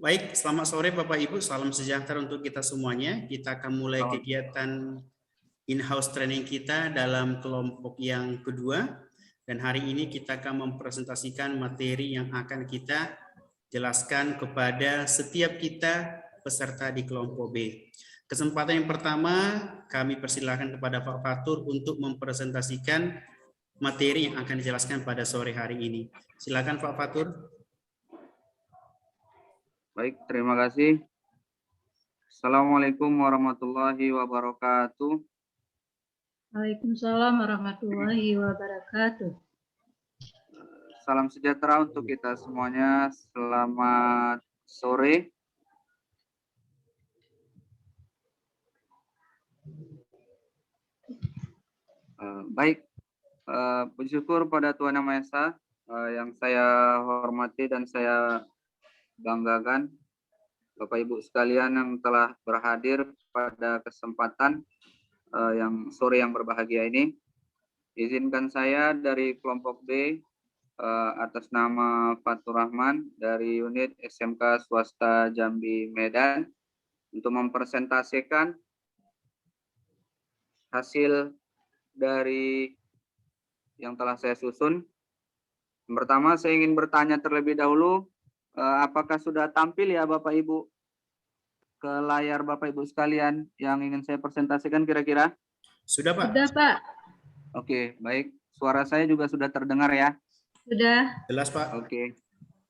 Baik, selamat sore Bapak Ibu, salam sejahtera untuk kita semuanya. Kita akan mulai Selamat. kegiatan in-house training kita dalam kelompok yang kedua. Dan hari ini kita akan mempresentasikan materi yang akan kita jelaskan kepada setiap kita peserta di kelompok B. Kesempatan yang pertama, kami persilakan kepada Pak Fatur untuk mempresentasikan materi yang akan dijelaskan pada sore hari ini. Silakan Pak Fatur. Baik, terima kasih. Assalamualaikum warahmatullahi wabarakatuh. Waalaikumsalam warahmatullahi wabarakatuh. Salam sejahtera untuk kita semuanya. Selamat sore. Baik, puji syukur pada Tuhan Yang Maha Esa yang saya hormati dan saya banggakan, Bapak Ibu sekalian yang telah berhadir pada kesempatan yang sore yang berbahagia ini. Izinkan saya dari kelompok B atas nama Fatur Rahman dari unit SMK Swasta Jambi Medan untuk mempresentasikan hasil dari yang telah saya susun. Yang pertama, saya ingin bertanya terlebih dahulu, apakah sudah tampil ya Bapak Ibu ke layar Bapak Ibu sekalian yang ingin saya presentasikan kira-kira? Sudah Pak? Sudah Pak. Oke, baik. Suara saya juga sudah terdengar ya? Sudah. Jelas Pak? Oke.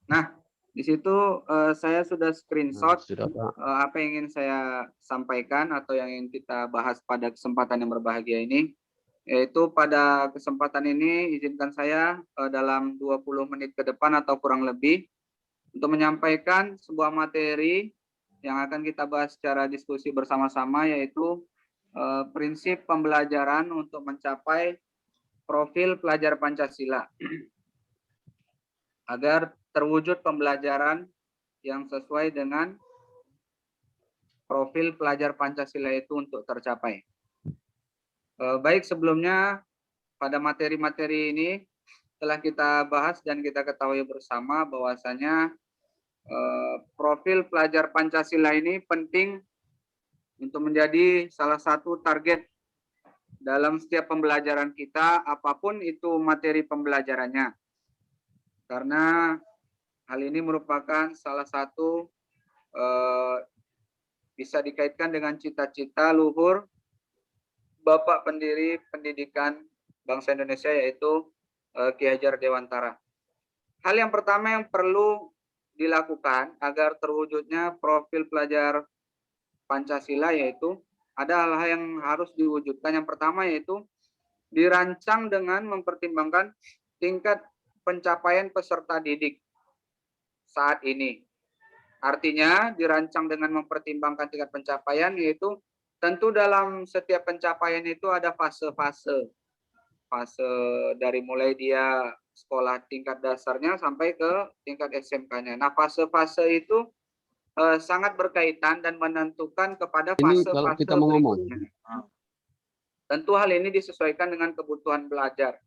Nah, di situ saya sudah screenshot Sudah, Pak. apa yang ingin saya sampaikan atau yang ingin kita bahas pada kesempatan yang berbahagia ini. Yaitu pada kesempatan ini izinkan saya dalam 20 menit ke depan atau kurang lebih untuk menyampaikan sebuah materi yang akan kita bahas secara diskusi bersama-sama, yaitu prinsip pembelajaran untuk mencapai profil pelajar Pancasila agar terwujud pembelajaran yang sesuai dengan profil pelajar Pancasila itu untuk tercapai. Baik, sebelumnya pada materi-materi ini telah kita bahas dan kita ketahui bersama bahwasanya profil pelajar Pancasila ini penting untuk menjadi salah satu target dalam setiap pembelajaran kita, apapun itu materi pembelajarannya. Karena hal ini merupakan salah satu bisa dikaitkan dengan cita-cita luhur Bapak pendiri pendidikan bangsa Indonesia, yaitu Ki Hajar Dewantara. Hal yang pertama yang perlu dilakukan agar terwujudnya profil pelajar Pancasila, yaitu ada hal-hal yang harus diwujudkan. Yang pertama yaitu dirancang dengan mempertimbangkan tingkat pencapaian peserta didik saat ini. Artinya dirancang dengan mempertimbangkan tingkat pencapaian, yaitu tentu dalam setiap pencapaian itu ada fase-fase. Fase dari mulai dia sekolah tingkat dasarnya sampai ke tingkat SMK-nya. Nah, fase-fase itu sangat berkaitan dan menentukan kepada fase-fase kalau kita mau ngomong. berikutnya. Tentu hal ini disesuaikan dengan kebutuhan pelajar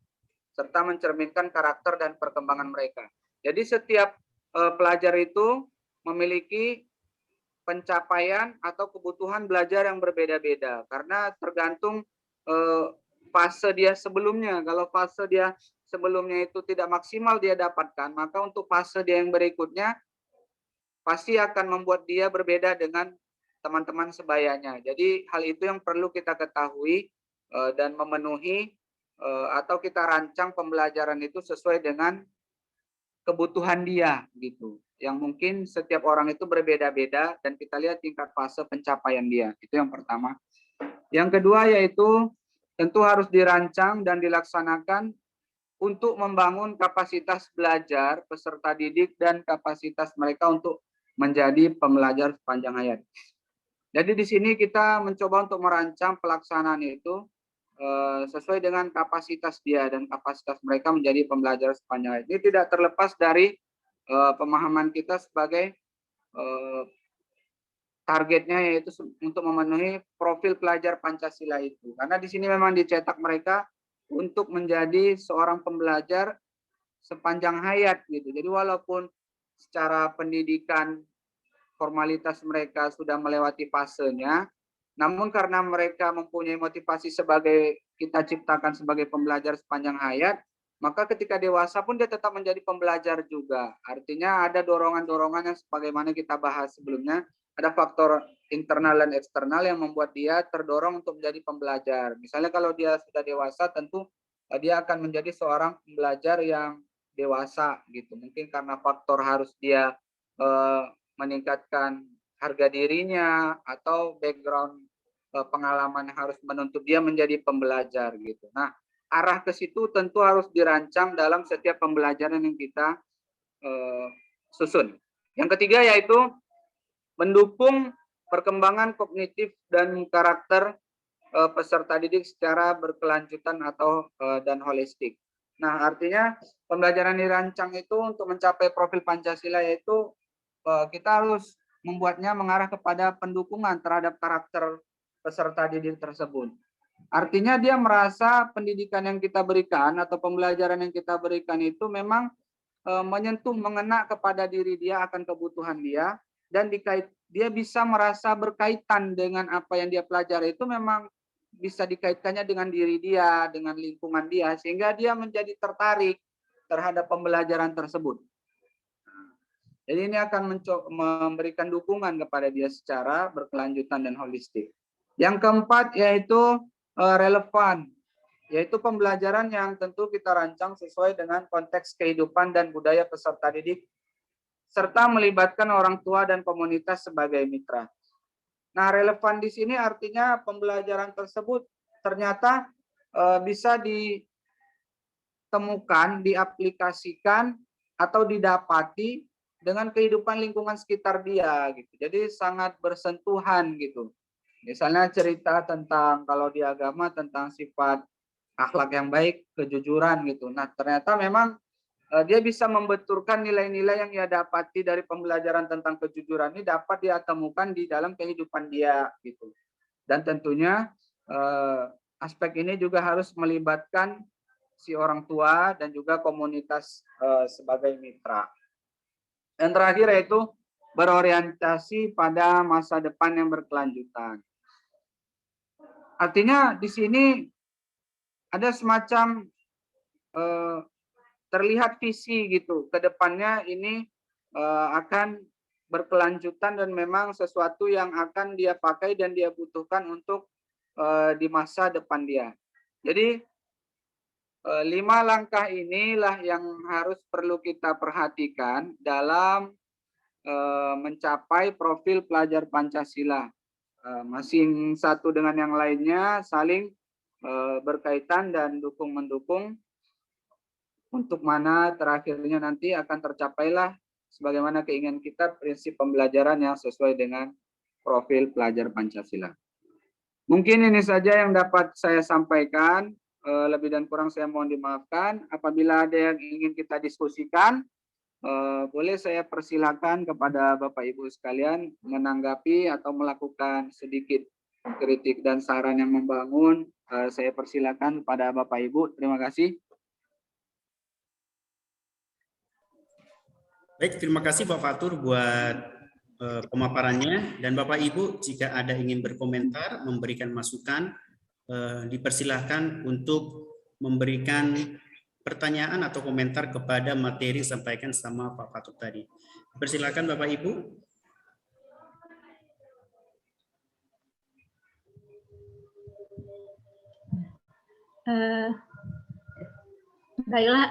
serta mencerminkan karakter dan perkembangan mereka. Jadi setiap pelajar itu memiliki pencapaian atau kebutuhan belajar yang berbeda-beda karena tergantung fase dia sebelumnya. Kalau fase dia sebelumnya itu tidak maksimal dia dapatkan, maka untuk fase dia yang berikutnya pasti akan membuat dia berbeda dengan teman-teman sebayanya. Jadi hal itu yang perlu kita ketahui dan memenuhi atau kita rancang pembelajaran itu sesuai dengan kebutuhan dia gitu. Yang mungkin setiap orang itu berbeda-beda dan kita lihat tingkat fase pencapaian dia. Itu yang pertama. Yang kedua yaitu tentu harus dirancang dan dilaksanakan untuk membangun kapasitas belajar peserta didik dan kapasitas mereka untuk menjadi pembelajar sepanjang hayat. Jadi di sini kita mencoba untuk merancang pelaksanaan itu sesuai dengan kapasitas dia dan kapasitas mereka menjadi pembelajar sepanjang hayat. Ini tidak terlepas dari pemahaman kita sebagai targetnya, yaitu untuk memenuhi profil pelajar Pancasila itu. Karena di sini memang dicetak mereka untuk menjadi seorang pembelajar sepanjang hayat gitu. Jadi walaupun secara pendidikan formalitas mereka sudah melewati fasenya, namun karena mereka mempunyai motivasi sebagai kita ciptakan sebagai pembelajar sepanjang hayat, maka ketika dewasa pun dia tetap menjadi pembelajar juga. Artinya ada dorongan-dorongan yang sebagaimana kita bahas sebelumnya, ada faktor internal dan eksternal yang membuat dia terdorong untuk menjadi pembelajar. Misalnya kalau dia sudah dewasa, tentu dia akan menjadi seorang pembelajar yang dewasa gitu. Mungkin karena faktor harus dia meningkatkan harga dirinya atau background pengalaman yang harus menuntut dia menjadi pembelajar gitu. Nah, arah ke situ tentu harus dirancang dalam setiap pembelajaran yang kita susun. Yang ketiga yaitu mendukung perkembangan kognitif dan karakter peserta didik secara berkelanjutan atau dan holistik. Nah, artinya pembelajaran dirancang itu untuk mencapai profil Pancasila yaitu kita harus membuatnya mengarah kepada pendukungan terhadap karakter peserta didik tersebut. Artinya dia merasa pendidikan yang kita berikan atau pembelajaran yang kita berikan itu memang menyentuh, mengena kepada diri dia, akan kebutuhan dia, dan dia bisa merasa berkaitan dengan apa yang dia pelajari itu memang bisa dikaitkannya dengan diri dia, dengan lingkungan dia, sehingga dia menjadi tertarik terhadap pembelajaran tersebut. Jadi ini akan memberikan dukungan kepada dia secara berkelanjutan dan holistik. Yang keempat yaitu relevan, yaitu pembelajaran yang tentu kita rancang sesuai dengan konteks kehidupan dan budaya peserta didik, serta melibatkan orang tua dan komunitas sebagai mitra. Nah, relevan di sini artinya pembelajaran tersebut ternyata bisa ditemukan, diaplikasikan, atau didapati dengan kehidupan lingkungan sekitar dia gitu. Jadi sangat bersentuhan gitu. Misalnya cerita tentang kalau di agama tentang sifat akhlak yang baik, kejujuran gitu. Nah, ternyata memang dia bisa membenturkan nilai-nilai yang ia dapati dari pembelajaran tentang kejujuran ini dapat dia temukan di dalam kehidupan dia gitu. Dan tentunya aspek ini juga harus melibatkan si orang tua dan juga komunitas sebagai mitra. Dan terakhir yaitu berorientasi pada masa depan yang berkelanjutan. Artinya di sini ada semacam terlihat visi gitu. Kedepannya ini akan berkelanjutan dan memang sesuatu yang akan dia pakai dan dia butuhkan untuk di masa depan dia. Jadi 5 langkah inilah yang harus perlu kita perhatikan dalam mencapai profil pelajar Pancasila. Masing satu dengan yang lainnya saling berkaitan dan dukung-mendukung untuk mana terakhirnya nanti akan tercapailah sebagaimana keinginan kita prinsip pembelajaran yang sesuai dengan profil pelajar Pancasila. Mungkin ini saja yang dapat saya sampaikan. Lebih dan kurang saya mohon dimaafkan. Apabila ada yang ingin kita diskusikan, boleh saya persilakan kepada Bapak Ibu sekalian menanggapi atau melakukan sedikit kritik dan saran yang membangun. Saya persilakan kepada Bapak Ibu. Terima kasih. Baik, terima kasih Pak Fatur buat pemaparannya. Dan Bapak Ibu, jika ada ingin berkomentar, memberikan masukan, dipersilahkan untuk memberikan pertanyaan atau komentar kepada materi disampaikan sama Pak Fatur tadi. Persilakan Bapak Ibu. Baiklah,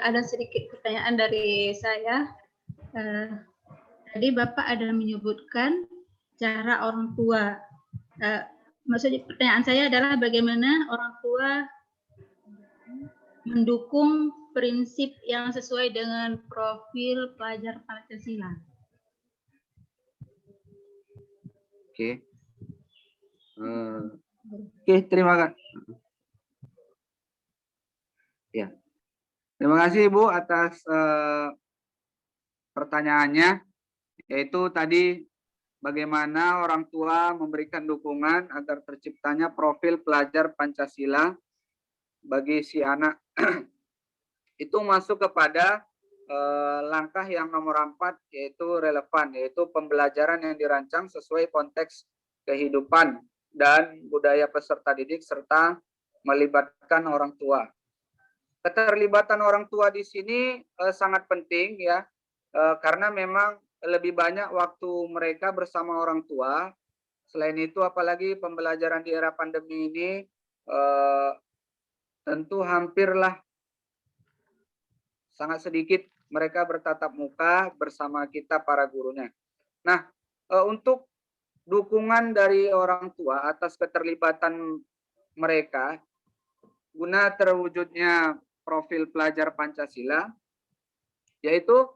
ada sedikit pertanyaan dari saya. Tadi Bapak ada menyebutkan cara orang tua. Maksudnya pertanyaan saya adalah bagaimana orang tua mendukung prinsip yang sesuai dengan profil pelajar Pancasila. Oke. Oke, terima kasih. Ya. Terima kasih Ibu atas pertanyaannya, yaitu tadi bagaimana orang tua memberikan dukungan agar terciptanya profil pelajar Pancasila bagi si anak. Itu masuk kepada langkah yang nomor 4 yaitu relevan, yaitu pembelajaran yang dirancang sesuai konteks kehidupan dan budaya peserta didik serta melibatkan orang tua. Keterlibatan orang tua di sini sangat penting ya, karena memang lebih banyak waktu mereka bersama orang tua. Selain itu, apalagi pembelajaran di era pandemi ini tentu hampirlah sangat sedikit mereka bertatap muka bersama kita para gurunya. Nah, untuk dukungan dari orang tua atas keterlibatan mereka guna terwujudnya profil pelajar Pancasila, yaitu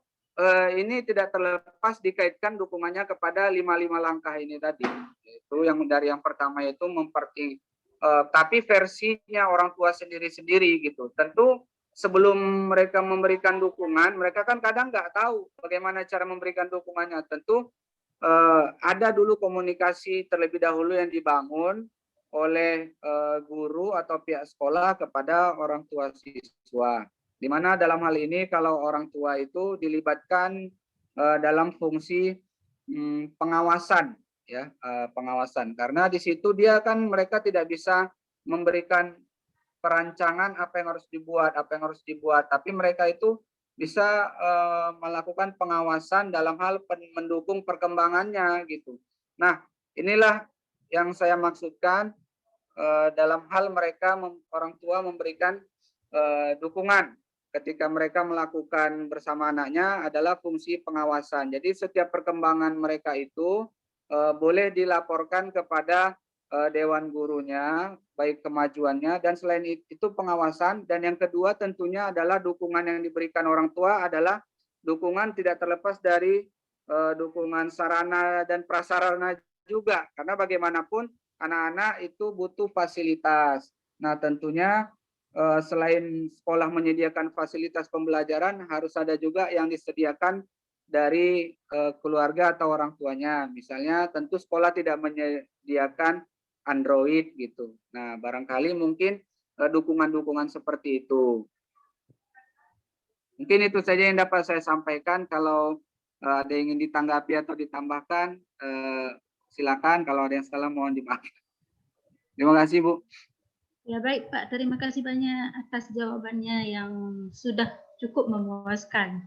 ini tidak terlepas dikaitkan dukungannya kepada 5 langkah ini tadi. Yaitu yang pertama yaitu tapi versinya orang tua sendiri-sendiri gitu. Tentu sebelum mereka memberikan dukungan, mereka kan kadang nggak tahu bagaimana cara memberikan dukungannya. Tentu ada dulu komunikasi terlebih dahulu yang dibangun oleh guru atau pihak sekolah kepada orang tua siswa. Di mana dalam hal ini kalau orang tua itu dilibatkan dalam fungsi pengawasan, ya, pengawasan. Karena di situ mereka tidak bisa memberikan perancangan apa yang harus dibuat, tapi mereka itu bisa melakukan pengawasan dalam hal mendukung perkembangannya gitu. Nah, inilah yang saya maksudkan dalam hal mereka orang tua memberikan dukungan ketika mereka melakukan bersama anaknya adalah fungsi pengawasan. Jadi setiap perkembangan mereka itu boleh dilaporkan kepada dewan gurunya, baik kemajuannya, dan selain itu pengawasan. Dan yang kedua tentunya adalah dukungan yang diberikan orang tua adalah dukungan tidak terlepas dari dukungan sarana dan prasarana juga, karena bagaimanapun anak-anak itu butuh fasilitas. Nah, tentunya selain sekolah menyediakan fasilitas pembelajaran, harus ada juga yang disediakan dari keluarga atau orang tuanya. Misalnya tentu sekolah tidak menyediakan Android gitu. Nah, barangkali mungkin dukungan-dukungan seperti itu. Mungkin itu saja yang dapat saya sampaikan. Kalau ada yang ingin ditanggapi atau ditambahkan, silakan. Kalau ada yang salah mohon dimaafkan. Terima kasih, Bu. Ya baik Pak, terima kasih banyak atas jawabannya yang sudah cukup memuaskan.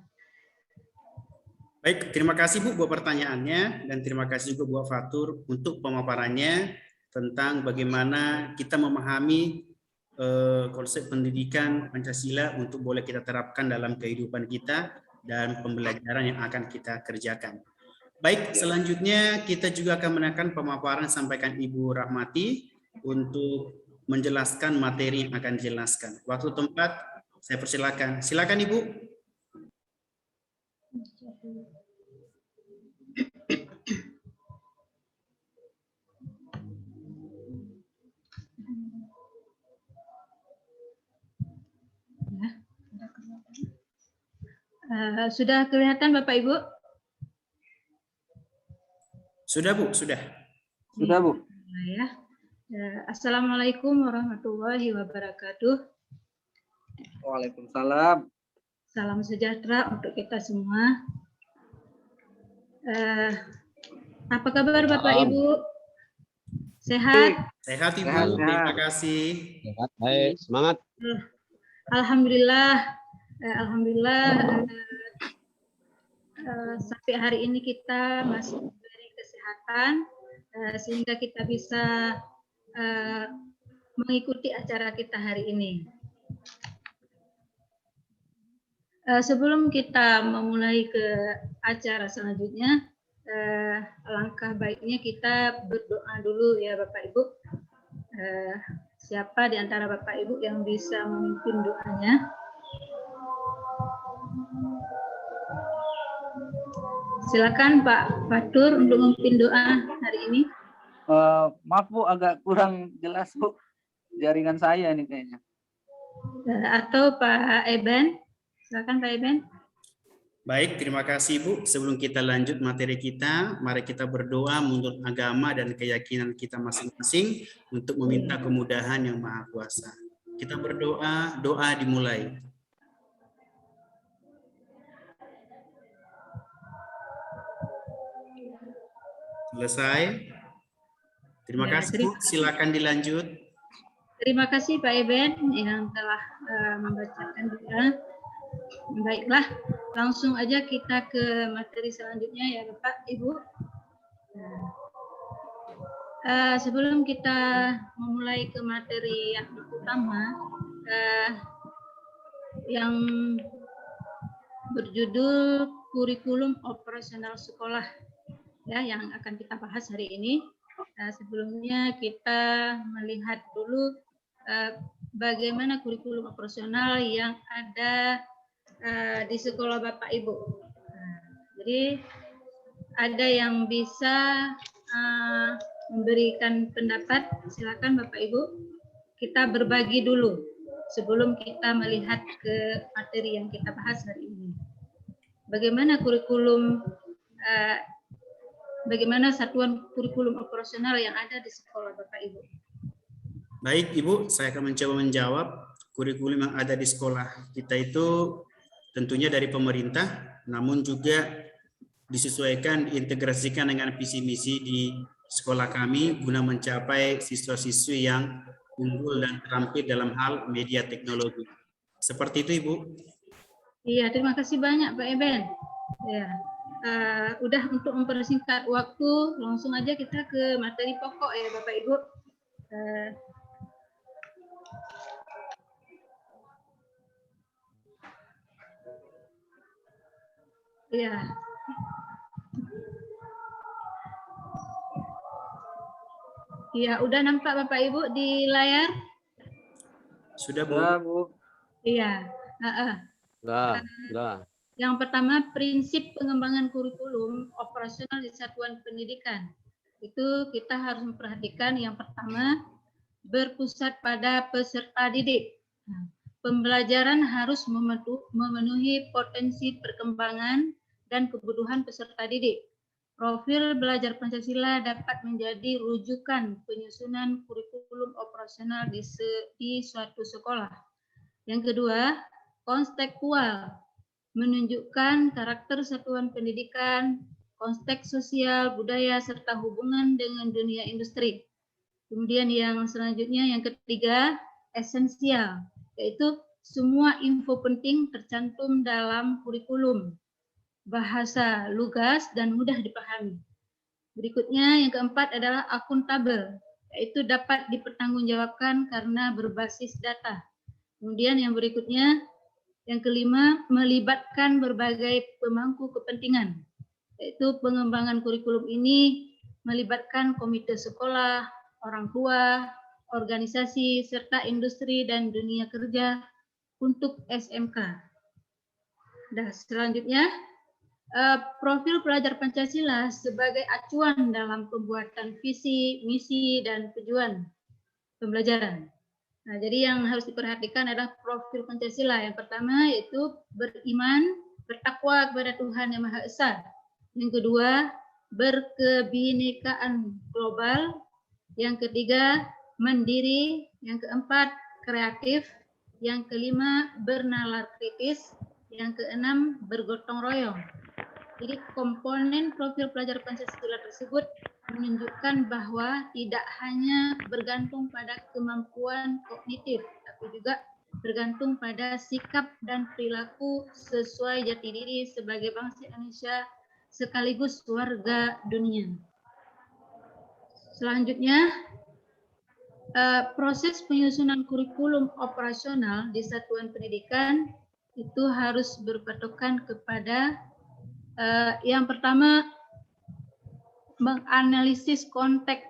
Baik, terima kasih Bu buat pertanyaannya, dan terima kasih juga buat Fatur untuk pemaparannya tentang bagaimana kita memahami konsep pendidikan Pancasila untuk boleh kita terapkan dalam kehidupan kita dan pembelajaran yang akan kita kerjakan. Baik, selanjutnya kita juga akan menaikkan pemaparan sampaikan Ibu Rahmati untuk menjelaskan materi yang akan dijelaskan. Waktu tempat saya persilakan. Silakan Ibu. Sudah kelihatan Bapak Ibu? Sudah Bu, sudah. Sudah Bu. Ya. Assalamualaikum warahmatullahi wabarakatuh. Waalaikumsalam. Salam sejahtera untuk kita semua. Apa kabar Bapak Ibu? Sehat? Sehat Ibu, Sehat. terima kasih. Sehat, baik, semangat. Alhamdulillah, sampai hari ini kita masih diberi kesehatan sehingga kita bisa mengikuti acara kita hari ini. Sebelum kita memulai ke acara selanjutnya, alangkah baiknya kita berdoa dulu ya Bapak Ibu. Siapa di antara Bapak Ibu yang bisa memimpin doanya? Silakan Pak Fatur untuk memimpin doa hari ini. Maaf Bu, agak kurang jelas Bu. Jaringan saya ini kayaknya. Atau Pak Eben. Silakan Pak Eben. Baik, terima kasih Bu. Sebelum kita lanjut materi kita, mari kita berdoa menurut agama dan keyakinan kita masing-masing untuk meminta kemudahan yang Maha Kuasa. Kita berdoa, doa dimulai. Selesai. Terima Ya, kasih, Bu. Silakan dilanjut. terima kasih Pak Eben yang telah membacakan juga. Baiklah, langsung aja kita ke materi selanjutnya ya Bapak, Ibu. Sebelum kita memulai ke materi yang utama, yang berjudul kurikulum operasional sekolah, ya, yang akan kita bahas hari ini. Sebelumnya kita melihat dulu bagaimana kurikulum operasional yang ada di sekolah Bapak Ibu. Jadi ada yang bisa memberikan pendapat, silakan Bapak Ibu. Kita berbagi dulu sebelum kita melihat ke materi yang kita bahas hari ini. Bagaimana kurikulum, bagaimana satuan kurikulum operasional yang ada di sekolah Bapak Ibu? Baik, Ibu, saya akan mencoba menjawab. Kurikulum yang ada di sekolah kita itu tentunya dari pemerintah, namun juga disesuaikan, diintegrasikan dengan visi misi di sekolah kami guna mencapai siswa-siswi yang unggul dan terampil dalam hal media teknologi. Seperti itu, Ibu. Iya, terima kasih banyak Pak Eben. Ya, udah untuk mempersingkat waktu, langsung aja kita ke materi pokok ya Bapak Ibu. Iya. Iya, udah nampak Bapak Ibu di layar? Sudah, Bu. Bu. Iya. Sudah. Yang pertama, prinsip pengembangan kurikulum operasional di satuan pendidikan. Itu kita harus memperhatikan yang pertama, berpusat pada peserta didik. Pembelajaran harus memenuhi potensi perkembangan dan kebutuhan peserta didik. Profil belajar Pancasila dapat menjadi rujukan penyusunan kurikulum operasional di suatu sekolah. Yang kedua, kontekstual, menunjukkan karakter satuan pendidikan, konteks sosial, budaya, serta hubungan dengan dunia industri. Kemudian yang selanjutnya, yang ketiga, esensial, yaitu semua info penting tercantum dalam kurikulum, bahasa lugas dan mudah dipahami. Berikutnya yang keempat adalah akuntabel, yaitu dapat dipertanggungjawabkan karena berbasis data. Kemudian yang berikutnya, yang kelima, melibatkan berbagai pemangku kepentingan, yaitu pengembangan kurikulum ini melibatkan komite sekolah, orang tua, organisasi, serta industri dan dunia kerja untuk SMK. Dan selanjutnya, profil pelajar Pancasila sebagai acuan dalam pembuatan visi, misi, dan tujuan pembelajaran. Nah, jadi yang harus diperhatikan adalah profil Pancasila. Yang pertama yaitu beriman, bertakwa kepada Tuhan Yang Maha Esa. Yang kedua, berkebinekaan global. Yang ketiga, mandiri. Yang keempat, kreatif. Yang kelima, bernalar kritis. Yang keenam, bergotong royong. Jadi komponen profil pelajar Pancasila tersebut menunjukkan bahwa tidak hanya bergantung pada kemampuan kognitif, tapi juga bergantung pada sikap dan perilaku sesuai jati diri sebagai bangsa Indonesia sekaligus warga dunia. Selanjutnya, proses penyusunan kurikulum operasional di satuan pendidikan itu harus berpatokan kepada yang pertama, menganalisis konteks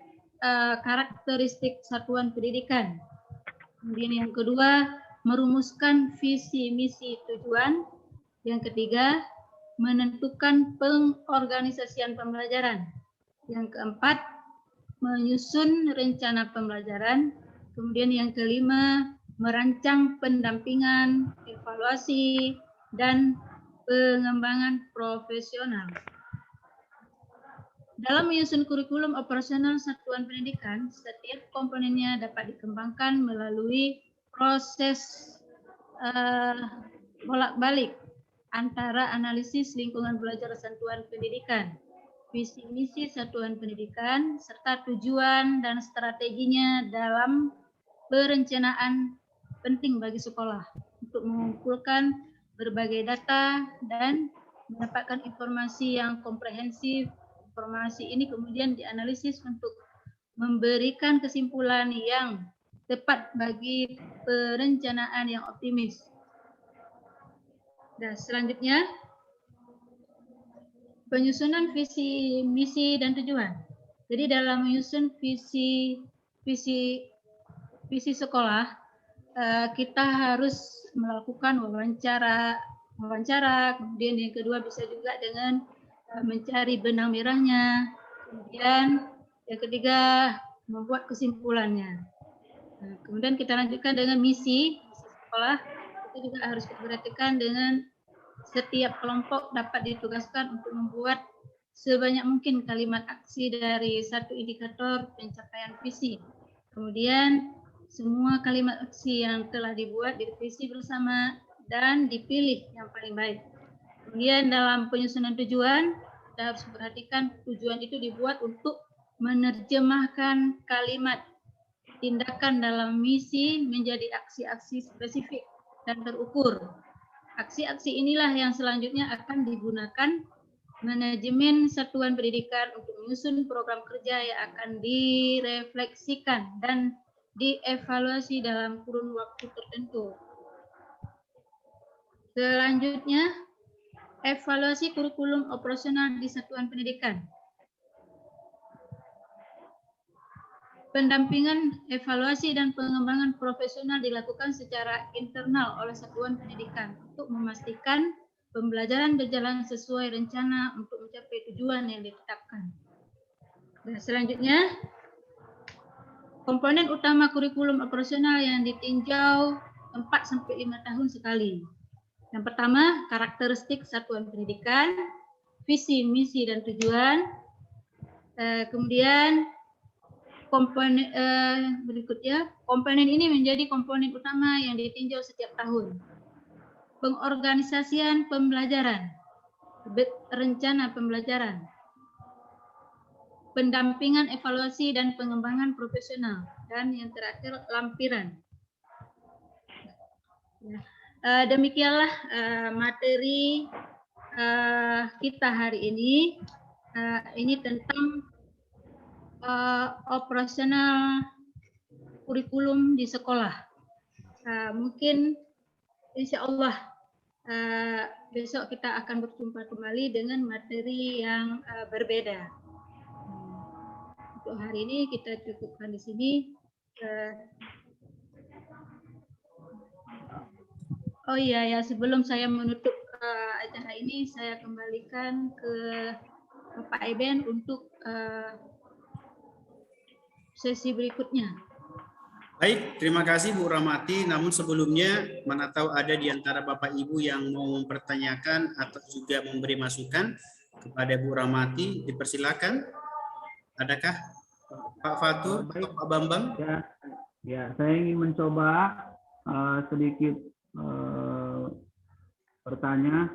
karakteristik satuan pendidikan. Kemudian yang kedua, merumuskan visi, misi, tujuan. Yang ketiga, menentukan pengorganisasian pembelajaran. Yang keempat, menyusun rencana pembelajaran. Kemudian yang kelima, merancang pendampingan, evaluasi, dan pengembangan profesional. Dalam menyusun kurikulum operasional satuan pendidikan, setiap komponennya dapat dikembangkan melalui proses bolak-balik antara analisis lingkungan belajar satuan pendidikan, visi misi satuan pendidikan, serta tujuan dan strateginya dalam perencanaan penting bagi sekolah untuk mengumpulkan berbagai data dan mendapatkan informasi yang komprehensif. Informasi ini kemudian dianalisis untuk memberikan kesimpulan yang tepat bagi perencanaan yang optimis. Dan selanjutnya, penyusunan visi, misi, dan tujuan. Jadi dalam menyusun visi sekolah, kita harus melakukan wawancara, kemudian yang kedua bisa juga dengan mencari benang merahnya, kemudian yang ketiga membuat kesimpulannya. Kemudian kita lanjutkan dengan misi sekolah, itu juga harus diperhatikan dengan setiap kelompok dapat ditugaskan untuk membuat sebanyak mungkin kalimat aksi dari satu indikator pencapaian visi. Kemudian semua kalimat aksi yang telah dibuat direvisi bersama dan dipilih yang paling baik. Kemudian dalam penyusunan tujuan, kita harus perhatikan tujuan itu dibuat untuk menerjemahkan kalimat tindakan dalam misi menjadi aksi-aksi spesifik dan terukur. Aksi-aksi inilah yang selanjutnya akan digunakan manajemen satuan pendidikan untuk menyusun program kerja yang akan direfleksikan dan dievaluasi dalam kurun waktu tertentu. Selanjutnya, evaluasi kurikulum operasional di satuan pendidikan. Pendampingan, evaluasi, dan pengembangan profesional dilakukan secara internal oleh satuan pendidikan untuk memastikan pembelajaran berjalan sesuai rencana untuk mencapai tujuan yang ditetapkan. Dan selanjutnya, komponen utama kurikulum operasional yang ditinjau 4-5 tahun sekali. Yang pertama, karakteristik satuan pendidikan, visi, misi, dan tujuan. Kemudian komponen berikutnya, komponen ini menjadi komponen utama yang ditinjau setiap tahun. Pengorganisasian pembelajaran, rencana pembelajaran, pendampingan, evaluasi, dan pengembangan profesional, dan yang terakhir lampiran. Demikianlah materi kita hari ini. Ini tentang operasional kurikulum di sekolah. Mungkin insya Allah besok kita akan berjumpa kembali dengan materi yang berbeda. Untuk hari ini kita cukupkan di sini. Oh iya ya, sebelum saya menutup acara ini, saya kembalikan ke Bapak Eben untuk sesi berikutnya. Baik, terima kasih Bu Rahmati. Namun sebelumnya, mana tahu ada di antara Bapak Ibu yang mau mempertanyakan atau juga memberi masukan kepada Bu Rahmati, dipersilakan. Adakah Pak Fatur atau Pak Bambang? Ya, saya ingin mencoba sedikit bertanya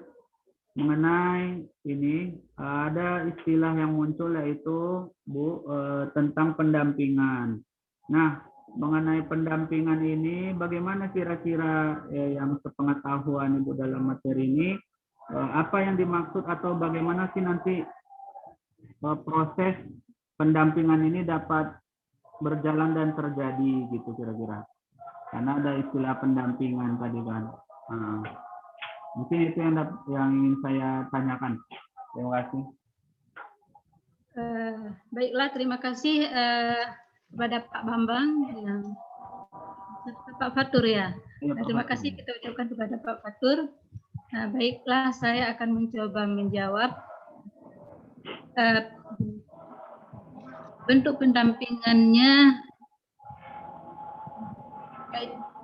mengenai ini. Ada istilah yang muncul yaitu Bu tentang pendampingan. Nah, mengenai pendampingan ini bagaimana kira-kira yang sepengetahuan Ibu dalam materi ini, apa yang dimaksud atau bagaimana sih nanti proses pendampingan ini dapat berjalan dan terjadi gitu kira-kira. Karena ada istilah pendampingan tadi kan. Mungkin itu yang ingin saya tanyakan. Terima kasih. Baiklah, terima kasih kepada Pak Bambang yang Pak Fatur ya. Terima kasih kita ucapkan kepada Pak Fatur. Nah, baiklah, saya akan mencoba menjawab. Bentuk pendampingannya,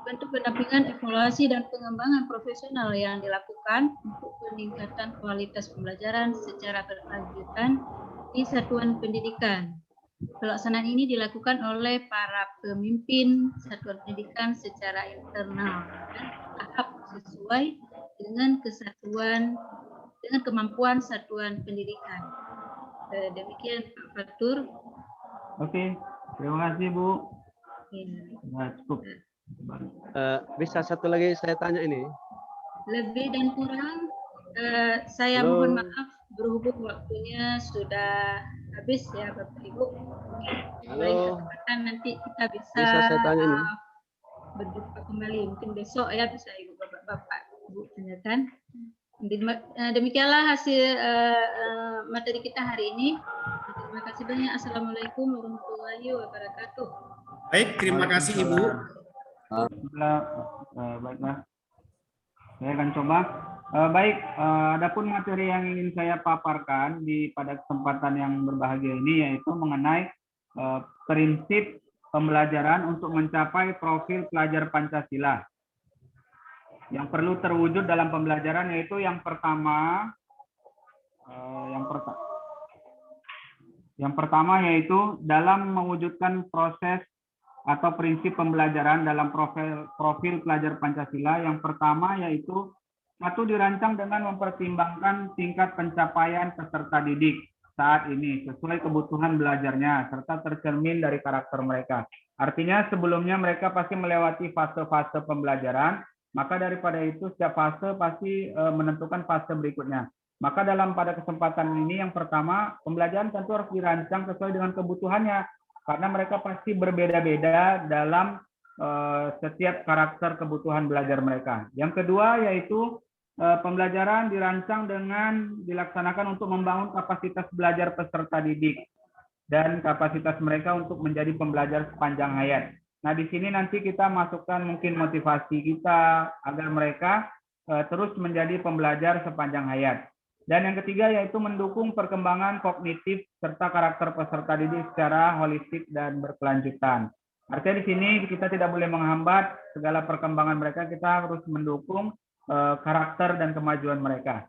bentuk pendampingan, evaluasi, dan pengembangan profesional yang dilakukan untuk peningkatan kualitas pembelajaran secara berkelanjutan di satuan pendidikan. Pelaksanaan ini dilakukan oleh para pemimpin satuan pendidikan secara internal dan tahap sesuai dengan kemampuan satuan pendidikan. Demikian Pak Fatur. Oke, terima kasih Bu. Ya. Nah, cukup. Bisa satu lagi saya tanya ini. Lebih dan kurang saya Halo. mohon maaf berhubung waktunya sudah habis ya Bapak Ibu. Lain Halo. kesempatan nanti kita bisa Bisa saya tanya ini. berjumpa kembali mungkin besok ya, bisa Ibu Bapak Ibu tanyakan. Demikianlah hasil materi kita hari ini. Terima kasih banyak. Assalamualaikum warahmatullahi wabarakatuh. Baik, terima kasih Ibu. Baiklah, saya akan coba. Baik, adapun materi yang ingin saya paparkan pada kesempatan yang berbahagia ini yaitu mengenai prinsip pembelajaran untuk mencapai profil pelajar Pancasila. Yang perlu terwujud dalam pembelajaran yaitu yang pertama yaitu dalam mewujudkan proses atau prinsip pembelajaran dalam profil pelajar Pancasila. Yang pertama yaitu satu, dirancang dengan mempertimbangkan tingkat pencapaian peserta didik saat ini sesuai kebutuhan belajarnya serta tercermin dari karakter mereka. Artinya sebelumnya mereka pasti melewati fase-fase pembelajaran, maka daripada itu setiap fase pasti menentukan fase berikutnya. Maka pada kesempatan ini yang pertama, pembelajaran tentu harus dirancang sesuai dengan kebutuhannya, karena mereka pasti berbeda-beda dalam setiap karakter kebutuhan belajar mereka. Yang kedua yaitu pembelajaran dirancang dengan dilaksanakan untuk membangun kapasitas belajar peserta didik dan kapasitas mereka untuk menjadi pembelajar sepanjang hayat. Nah, di sini nanti kita masukkan mungkin motivasi kita agar mereka terus menjadi pembelajar sepanjang hayat. Dan yang ketiga yaitu mendukung perkembangan kognitif serta karakter peserta didik secara holistik dan berkelanjutan. Artinya di sini kita tidak boleh menghambat segala perkembangan mereka, kita harus mendukung karakter dan kemajuan mereka.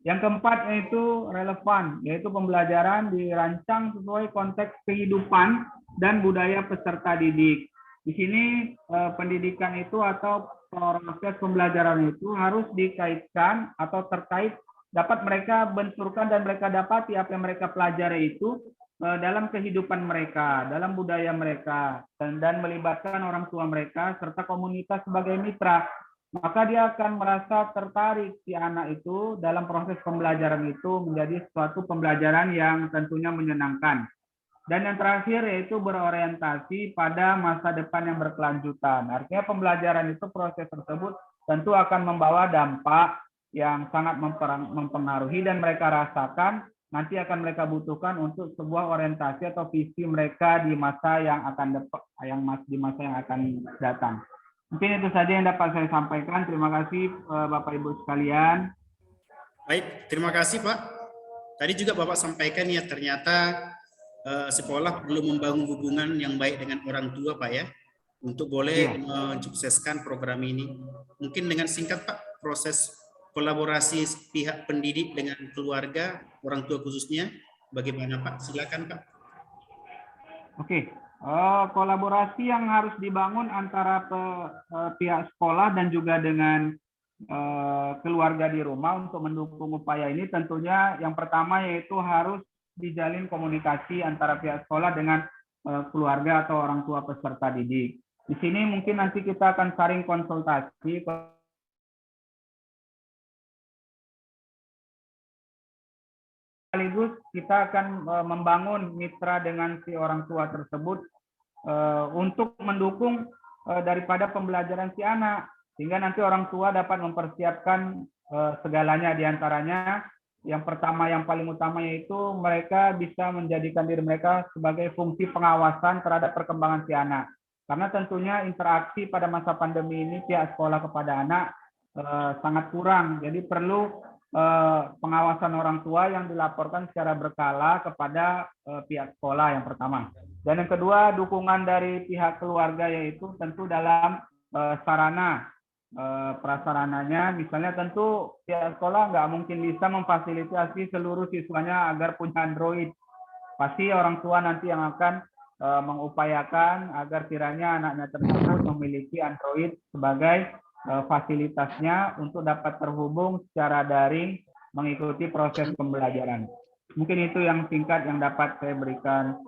Yang keempat yaitu relevan, yaitu pembelajaran dirancang sesuai konteks kehidupan dan budaya peserta didik. Di sini pendidikan itu atau proses pembelajaran itu harus dikaitkan atau terkait, dapat mereka benturkan dan mereka dapati apa yang mereka pelajari itu dalam kehidupan mereka, dalam budaya mereka, dan melibatkan orang tua mereka serta komunitas sebagai mitra. Maka dia akan merasa tertarik si anak itu dalam proses pembelajaran itu menjadi suatu pembelajaran yang tentunya menyenangkan. Dan yang terakhir yaitu berorientasi pada masa depan yang berkelanjutan. Artinya pembelajaran itu, proses tersebut tentu akan membawa dampak yang sangat mempengaruhi dan mereka rasakan nanti akan mereka butuhkan untuk sebuah orientasi atau visi mereka di masa yang akan datang. Mungkin itu saja yang dapat saya sampaikan. Terima kasih Bapak Ibu sekalian. Baik, terima kasih Pak. Tadi juga Bapak sampaikan ya, ternyata sekolah perlu membangun hubungan yang baik dengan orang tua Pak ya, untuk boleh mensukseskan program ini. Mungkin dengan singkat Pak, proses kolaborasi pihak pendidik dengan keluarga, orang tua khususnya, bagaimana Pak? Silakan Pak. Oke. Kolaborasi yang harus dibangun antara pihak sekolah dan juga dengan keluarga di rumah untuk mendukung upaya ini, tentunya yang pertama yaitu harus dijalin komunikasi antara pihak sekolah dengan keluarga atau orang tua peserta didik. Di sini mungkin nanti kita akan saring konsultasi, sekaligus kita akan membangun mitra dengan si orang tua tersebut untuk mendukung daripada pembelajaran si anak, sehingga nanti orang tua dapat mempersiapkan segalanya. Diantaranya yang pertama, yang paling utama yaitu mereka bisa menjadikan diri mereka sebagai fungsi pengawasan terhadap perkembangan si anak, karena tentunya interaksi pada masa pandemi ini pihak sekolah kepada anak sangat kurang, jadi perlu pengawasan orang tua yang dilaporkan secara berkala kepada pihak sekolah yang pertama. Dan yang kedua, dukungan dari pihak keluarga yaitu tentu dalam sarana prasarananya. Misalnya tentu pihak sekolah nggak mungkin bisa memfasilitasi seluruh siswanya agar punya Android. Pasti orang tua nanti yang akan mengupayakan agar kiranya anaknya tersebut memiliki Android sebagai fasilitasnya untuk dapat terhubung secara daring mengikuti proses pembelajaran. Mungkin itu yang singkat yang dapat saya berikan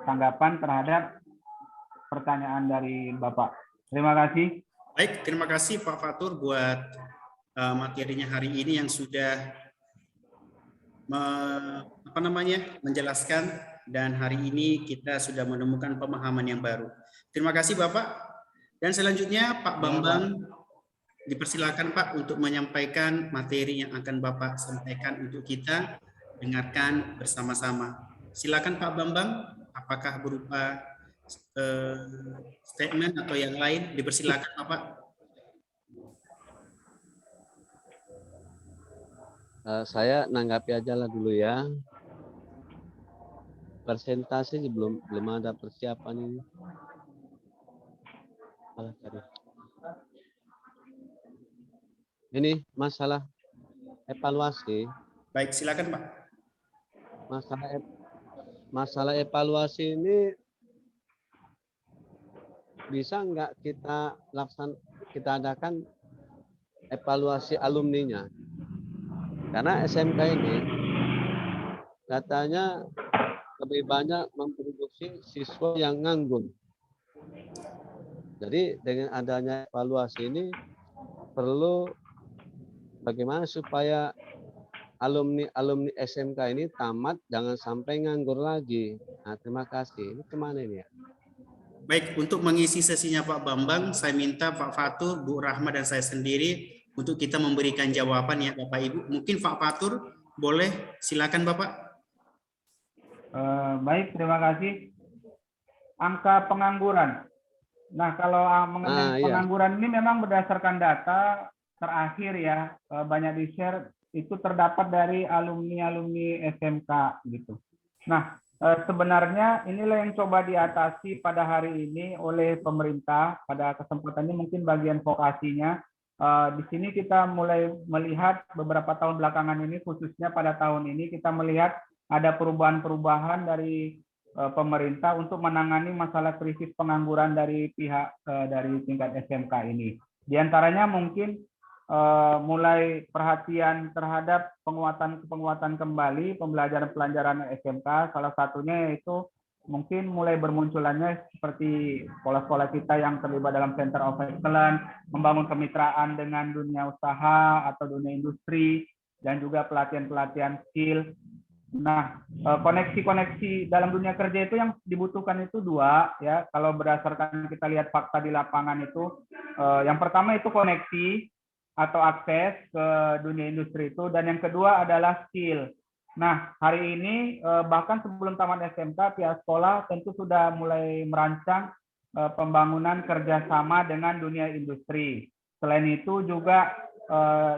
tanggapan terhadap pertanyaan dari Bapak. Terima kasih. Baik, terima kasih Pak Fatur buat materinya hari ini yang sudah menjelaskan, dan hari ini kita sudah menemukan pemahaman yang baru. Terima kasih Bapak. Dan selanjutnya Pak Bambang, dipersilakan Pak untuk menyampaikan materi yang akan Bapak sampaikan untuk kita dengarkan bersama-sama. Silakan Pak Bambang, apakah berupa statement atau yang lain? Dipersilakan Bapak. Saya nanggapi aja lah dulu ya. Presentasi belum ada persiapan ini. Ini masalah evaluasi. Baik, silakan Pak. Masalah evaluasi ini bisa nggak kita adakan evaluasi alumninya? Karena SMK ini katanya lebih banyak memproduksi siswa yang nganggur. Jadi dengan adanya evaluasi ini perlu bagaimana supaya alumni SMK ini tamat, jangan sampai nganggur lagi. Nah, terima kasih. Ini kemana ini ya? Baik, untuk mengisi sesinya Pak Bambang, saya minta Pak Fatur, Bu Rahma, dan saya sendiri untuk kita memberikan jawaban ya Bapak Ibu. Mungkin Pak Fatur boleh, silakan Bapak. Baik, terima kasih. Angka pengangguran. Nah, kalau mengenai pengangguran ini memang berdasarkan data terakhir ya, banyak di-share itu terdapat dari alumni SMK gitu. Nah, sebenarnya inilah yang coba diatasi pada hari ini oleh pemerintah. Pada kesempatan ini mungkin bagian vokasinya. Di sini kita mulai melihat beberapa tahun belakangan ini, khususnya pada tahun ini kita melihat ada perubahan-perubahan dari pemerintah untuk menangani masalah krisis pengangguran dari pihak dari tingkat SMK ini. Di antaranya mungkin mulai perhatian terhadap penguatan kembali pembelajaran SMK, salah satunya yaitu mungkin mulai bermunculannya seperti sekolah-sekolah kita yang terlibat dalam Center of Excellence, membangun kemitraan dengan dunia usaha atau dunia industri, dan juga pelatihan-pelatihan skill. Nah, koneksi-koneksi dalam dunia kerja itu yang dibutuhkan itu dua ya. Kalau berdasarkan kita lihat fakta di lapangan itu, yang pertama itu koneksi atau akses ke dunia industri itu, dan yang kedua adalah skill. Nah, hari ini bahkan sebelum tamat SMK, pihak sekolah tentu sudah mulai merancang pembangunan kerjasama dengan dunia industri. Selain itu juga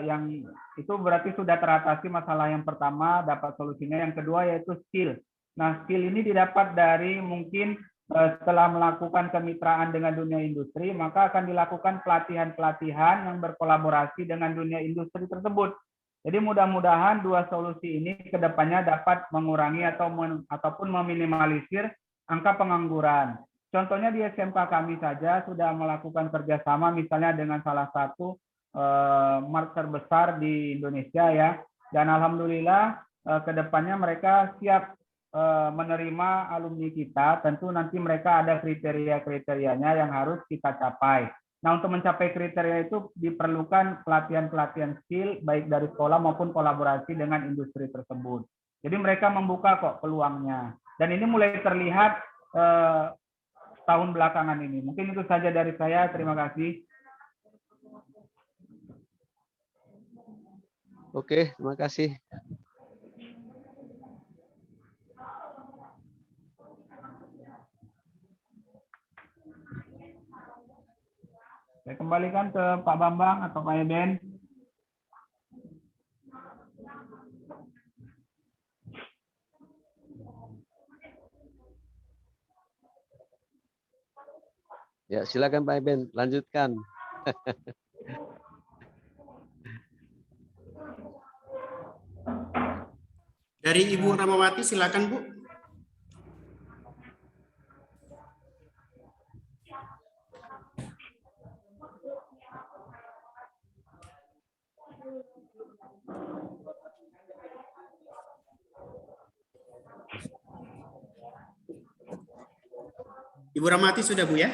yang itu berarti sudah teratasi masalah yang pertama, dapat solusinya. Yang kedua yaitu skill. Nah, skill ini didapat dari mungkin setelah melakukan kemitraan dengan dunia industri, maka akan dilakukan pelatihan-pelatihan yang berkolaborasi dengan dunia industri tersebut. Jadi mudah-mudahan dua solusi ini ke depannya dapat mengurangi ataupun meminimalisir angka pengangguran. Contohnya di SMK kami saja sudah melakukan kerjasama misalnya dengan salah satu market besar di Indonesia ya, dan alhamdulillah kedepannya mereka siap menerima alumni kita. Tentu nanti mereka ada kriteria-kriterianya yang harus kita capai. Nah, untuk mencapai kriteria itu diperlukan pelatihan-pelatihan skill baik dari sekolah maupun kolaborasi dengan industri tersebut. Jadi mereka membuka kok peluangnya, dan ini mulai terlihat tahun belakangan ini. Mungkin itu saja dari saya. Terima kasih. Oke, terima kasih. Saya kembalikan ke Pak Bambang atau Pak Eben. Ya, silakan Pak Eben, lanjutkan. Dari Ibu Ramawati, silakan Bu. Ibu Rahmati sudah, Bu, ya?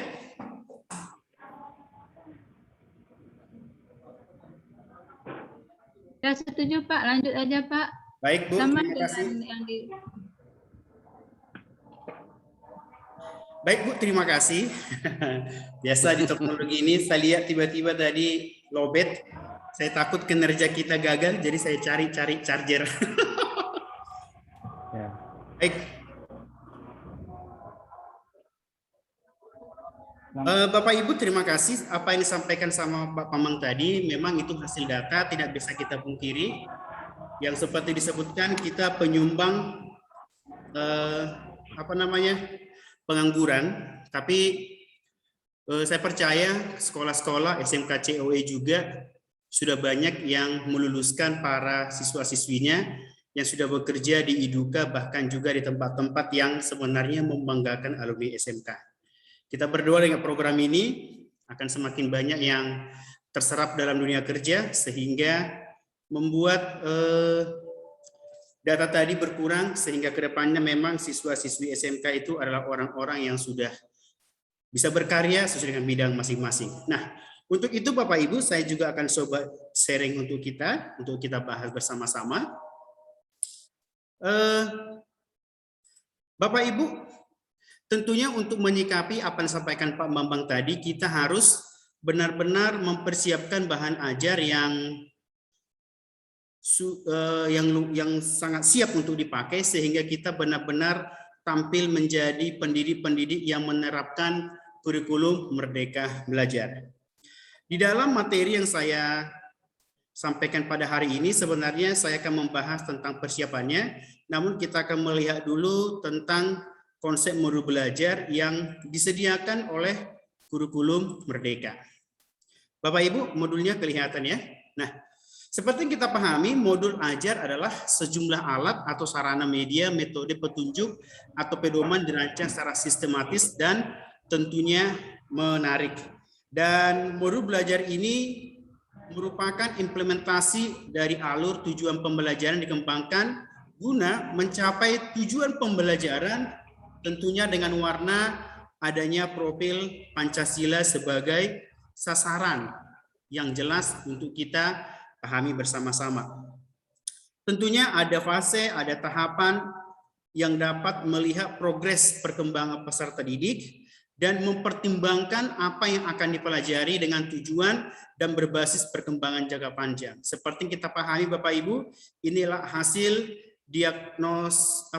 Ya, setuju Pak. Lanjut aja Pak. Baik, Bu. Sama Terima kasih. dengan yang di Baik, Bu, terima kasih. Biasa di teknologi ini saya lihat tiba-tiba tadi lowbat. Saya takut kinerja kita gagal, jadi saya cari-cari charger. Ya. Baik. Bapak Ibu, terima kasih. Apa yang disampaikan sama Pak Pamang tadi, memang itu hasil data, tidak bisa kita pungkiri. Yang seperti disebutkan, kita penyumbang pengangguran. Tapi saya percaya sekolah-sekolah SMK COE juga sudah banyak yang meluluskan para siswa-siswinya yang sudah bekerja di IDUKA, bahkan juga di tempat-tempat yang sebenarnya membanggakan alumni SMK. Kita berdoa dengan program ini akan semakin banyak yang terserap dalam dunia kerja sehingga membuat data tadi berkurang sehingga kedepannya memang siswa-siswi SMK itu adalah orang-orang yang sudah bisa berkarya sesuai dengan bidang masing-masing. Nah, untuk itu Bapak Ibu saya juga akan coba sharing untuk kita bahas bersama-sama. Bapak Ibu, tentunya untuk menyikapi apa yang disampaikan Pak Bambang tadi, kita harus benar-benar mempersiapkan bahan ajar yang sangat siap untuk dipakai sehingga kita benar-benar tampil menjadi pendidik-pendidik yang menerapkan kurikulum Merdeka Belajar. Di dalam materi yang saya sampaikan pada hari ini sebenarnya saya akan membahas tentang persiapannya, namun kita akan melihat dulu tentang konsep modul belajar yang disediakan oleh kurikulum Merdeka. Bapak Ibu, modulnya kelihatan ya. Nah, seperti yang kita pahami, modul ajar adalah sejumlah alat atau sarana media, metode petunjuk atau pedoman dirancang secara sistematis dan tentunya menarik. Dan modul belajar ini merupakan implementasi dari alur tujuan pembelajaran dikembangkan guna mencapai tujuan pembelajaran tentunya dengan warna adanya profil Pancasila sebagai sasaran yang jelas untuk kita pahami bersama-sama. Tentunya ada fase, ada tahapan yang dapat melihat progres perkembangan peserta didik dan mempertimbangkan apa yang akan dipelajari dengan tujuan dan berbasis perkembangan jangka panjang. Seperti kita pahami Bapak Ibu, inilah hasil diagnosa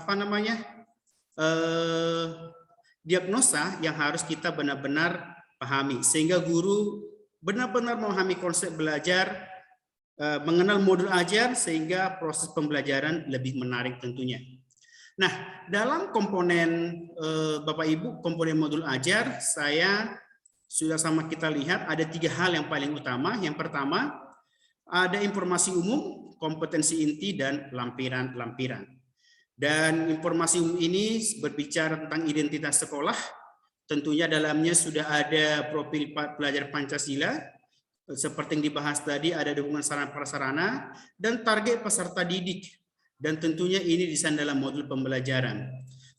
yang harus kita benar-benar pahami sehingga guru benar-benar memahami konsep belajar, mengenal modul ajar sehingga proses pembelajaran lebih menarik tentunya. Nah, dalam komponen Bapak Ibu, komponen modul ajar saya sudah sama kita lihat ada 3 hal yang paling utama. Yang pertama ada informasi umum, kompetensi inti dan lampiran-lampiran. Dan informasi umum ini berbicara tentang identitas sekolah. Tentunya dalamnya sudah ada profil pelajar Pancasila, seperti yang dibahas tadi ada dukungan sarana prasarana dan target peserta didik. Dan tentunya ini desain dalam modul pembelajaran.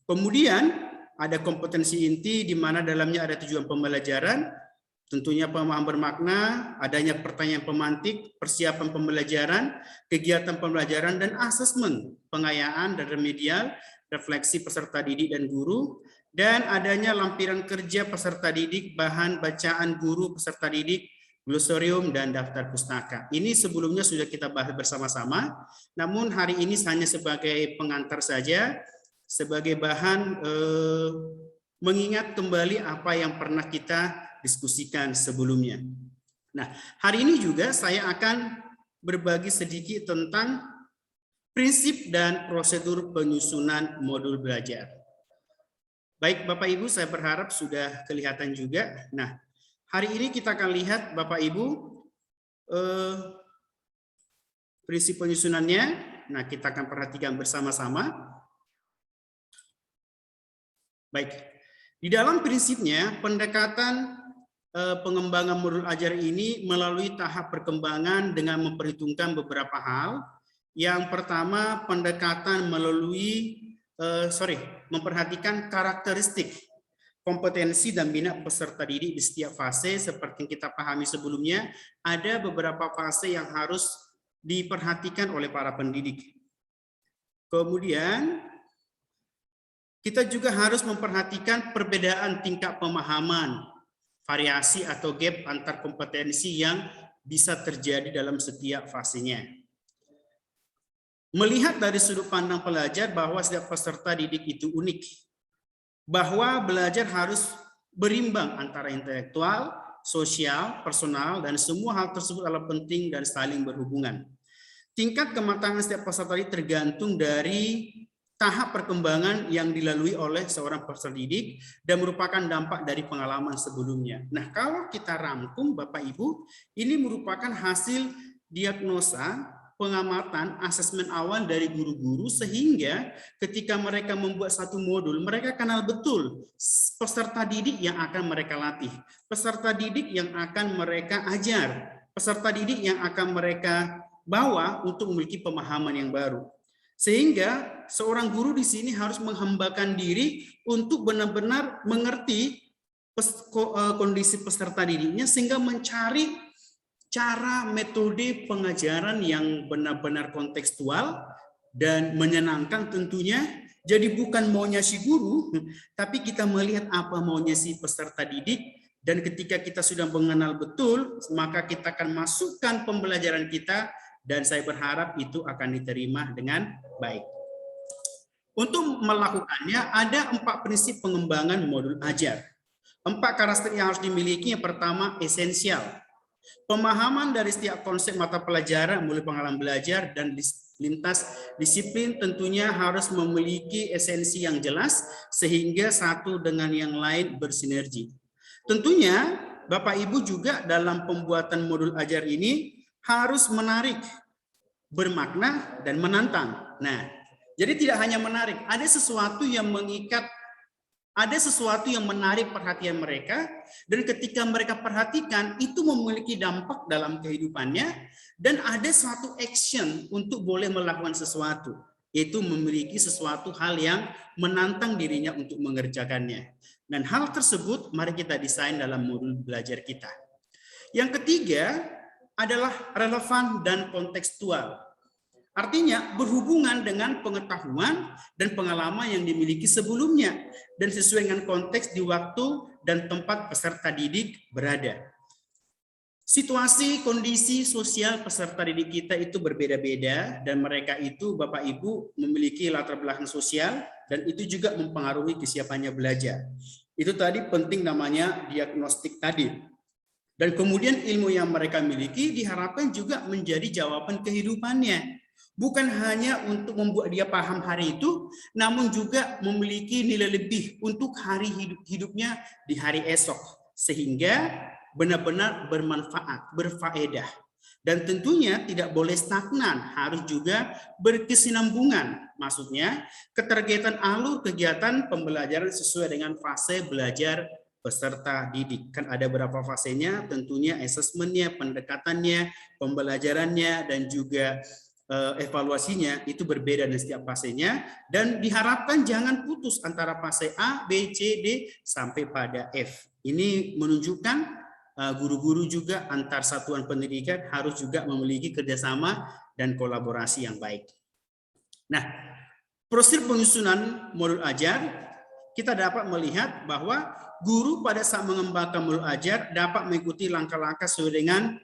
Kemudian ada kompetensi inti di mana dalamnya ada tujuan pembelajaran, tentunya pemahaman bermakna, adanya pertanyaan pemantik, persiapan pembelajaran, kegiatan pembelajaran, dan asesmen, pengayaan dan remedial, refleksi peserta didik dan guru, dan adanya lampiran kerja peserta didik, bahan bacaan guru peserta didik, glosarium, dan daftar pustaka. Ini sebelumnya sudah kita bahas bersama-sama, namun hari ini hanya sebagai pengantar saja, sebagai bahan mengingat kembali apa yang pernah kita diskusikan sebelumnya. Nah, hari ini juga saya akan berbagi sedikit tentang prinsip dan prosedur penyusunan modul belajar. Baik Bapak Ibu, saya berharap sudah kelihatan juga. Nah, hari ini kita akan lihat Bapak Ibu prinsip penyusunannya. Nah, kita akan perhatikan bersama-sama. Baik, di dalam prinsipnya pendekatan pengembangan modul ajar ini melalui tahap perkembangan dengan memperhitungkan beberapa hal. Yang pertama, pendekatan melalui memperhatikan karakteristik kompetensi dan minat peserta didik di setiap fase. Seperti yang kita pahami sebelumnya, ada beberapa fase yang harus diperhatikan oleh para pendidik. Kemudian kita juga harus memperhatikan perbedaan tingkat pemahaman, variasi atau gap antar kompetensi yang bisa terjadi dalam setiap fasenya. Melihat dari sudut pandang pelajar bahwa setiap peserta didik itu unik, bahwa belajar harus berimbang antara intelektual, sosial, personal, dan semua hal tersebut adalah penting dan saling berhubungan. Tingkat kematangan setiap peserta didik tergantung dari tahap perkembangan yang dilalui oleh seorang peserta didik dan merupakan dampak dari pengalaman sebelumnya. Nah, kalau kita rangkum Bapak Ibu, ini merupakan hasil diagnosa, pengamatan, asesmen awal dari guru-guru, sehingga ketika mereka membuat satu modul, mereka kenal betul peserta didik yang akan mereka latih, peserta didik yang akan mereka ajar, peserta didik yang akan mereka bawa untuk memiliki pemahaman yang baru. Sehingga seorang guru di sini harus menghambakan diri untuk benar-benar mengerti kondisi peserta didiknya, sehingga mencari cara metode pengajaran yang benar-benar kontekstual dan menyenangkan tentunya. Jadi bukan maunya si guru, tapi kita melihat apa maunya si peserta didik, dan ketika kita sudah mengenal betul, maka kita akan masukkan pembelajaran kita, dan saya berharap itu akan diterima dengan baik. Untuk melakukannya ada 4 prinsip pengembangan modul ajar. 4 karakteristik yang harus dimiliki. Yang pertama, esensial. Pemahaman dari setiap konsep mata pelajaran mulai pengalaman belajar dan lintas disiplin tentunya harus memiliki esensi yang jelas sehingga satu dengan yang lain bersinergi. Tentunya Bapak Ibu juga dalam pembuatan modul ajar ini harus menarik, bermakna, dan menantang. Nah, jadi tidak hanya menarik, ada sesuatu yang mengikat, ada sesuatu yang menarik perhatian mereka, dan ketika mereka perhatikan itu memiliki dampak dalam kehidupannya, dan ada suatu action untuk boleh melakukan sesuatu, yaitu memiliki sesuatu hal yang menantang dirinya untuk mengerjakannya. Dan hal tersebut mari kita desain dalam modul belajar kita. Yang ketiga adalah relevan dan kontekstual. Artinya berhubungan dengan pengetahuan dan pengalaman yang dimiliki sebelumnya dan sesuai dengan konteks di waktu dan tempat peserta didik berada. Situasi, kondisi sosial peserta didik kita itu berbeda-beda, dan mereka itu Bapak Ibu memiliki latar belakang sosial, dan itu juga mempengaruhi kesiapannya belajar. Itu tadi penting namanya diagnostik tadi. Dan kemudian ilmu yang mereka miliki diharapkan juga menjadi jawaban kehidupannya. Bukan hanya untuk membuat dia paham hari itu, namun juga memiliki nilai lebih untuk hari hidupnya di hari esok. Sehingga benar-benar bermanfaat, berfaedah. Dan tentunya tidak boleh stagnan, harus juga berkesinambungan. Maksudnya, keterkaitan alur kegiatan pembelajaran sesuai dengan fase belajar peserta didik. Kan ada berapa fasenya, tentunya asesmennya, pendekatannya, pembelajarannya, dan juga evaluasinya itu berbeda dari setiap fasenya, dan diharapkan jangan putus antara fase A, B, C, D sampai pada F. Ini menunjukkan guru-guru juga antar satuan pendidikan harus juga memiliki kerjasama dan kolaborasi yang baik. Nah, proses penyusunan modul ajar kita dapat melihat bahwa guru pada saat mengembangkan modul ajar dapat mengikuti langkah-langkah sesuai dengan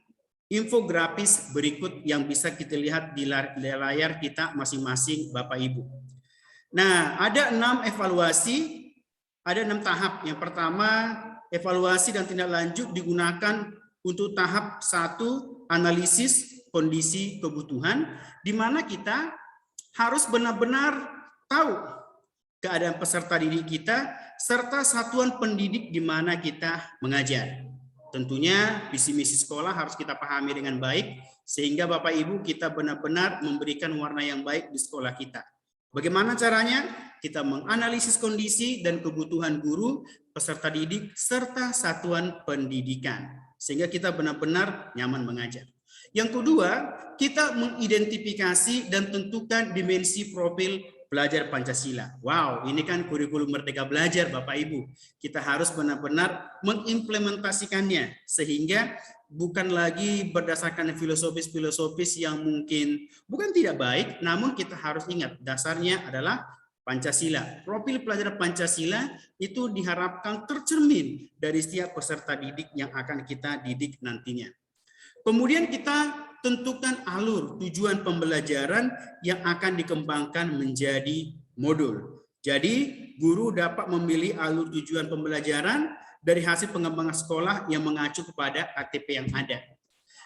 infografis berikut yang bisa kita lihat di layar kita masing-masing Bapak Ibu. Nah, ada 6 evaluasi, ada 6 tahap. Yang pertama, evaluasi dan tindak lanjut digunakan untuk tahap 1, analisis kondisi kebutuhan, di mana kita harus benar-benar tahu keadaan peserta didik kita serta satuan pendidik di mana kita mengajar. Tentunya visi misi sekolah harus kita pahami dengan baik sehingga Bapak Ibu kita benar-benar memberikan warna yang baik di sekolah kita. Bagaimana caranya? Kita menganalisis kondisi dan kebutuhan guru, peserta didik, serta satuan pendidikan. Sehingga kita benar-benar nyaman mengajar. Yang kedua, kita mengidentifikasi dan tentukan dimensi profil belajar Pancasila. Wow, ini kan kurikulum Merdeka Belajar Bapak Ibu. Kita harus benar-benar mengimplementasikannya sehingga bukan lagi berdasarkan filosofis-filosofis yang mungkin bukan tidak baik, namun kita harus ingat dasarnya adalah Pancasila. Profil pelajar Pancasila itu diharapkan tercermin dari setiap peserta didik yang akan kita didik nantinya. Kemudian kita tentukan alur tujuan pembelajaran yang akan dikembangkan menjadi modul. Jadi guru dapat memilih alur tujuan pembelajaran dari hasil pengembangan sekolah yang mengacu kepada ATP yang ada.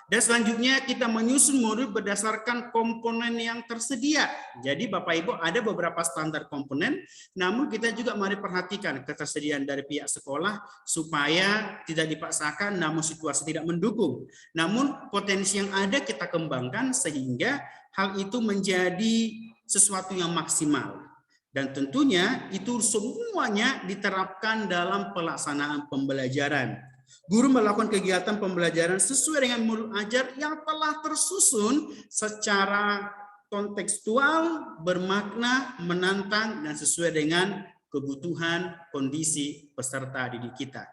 Dan selanjutnya kita menyusun modul berdasarkan komponen yang tersedia. Jadi Bapak Ibu ada beberapa standar komponen, namun kita juga mari perhatikan ketersediaan dari pihak sekolah supaya tidak dipaksakan namun situasi tidak mendukung. Namun potensi yang ada kita kembangkan sehingga hal itu menjadi sesuatu yang maksimal. Dan tentunya itu semuanya diterapkan dalam pelaksanaan pembelajaran. Guru melakukan kegiatan pembelajaran sesuai dengan modul ajar yang telah tersusun secara kontekstual, bermakna, menantang, dan sesuai dengan kebutuhan kondisi peserta didik kita.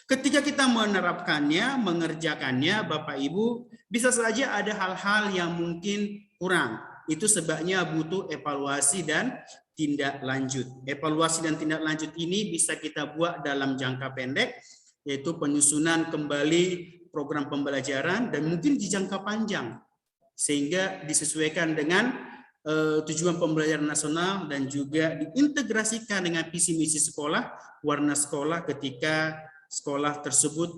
Ketika kita menerapkannya, mengerjakannya, Bapak Ibu, bisa saja ada hal-hal yang mungkin kurang. Itu sebabnya butuh evaluasi dan tindak lanjut. Evaluasi dan tindak lanjut ini bisa kita buat dalam jangka pendek, yaitu penyusunan kembali program pembelajaran dan mungkin di jangka panjang sehingga disesuaikan dengan tujuan pembelajaran nasional dan juga diintegrasikan dengan visi misi sekolah, warna sekolah ketika sekolah tersebut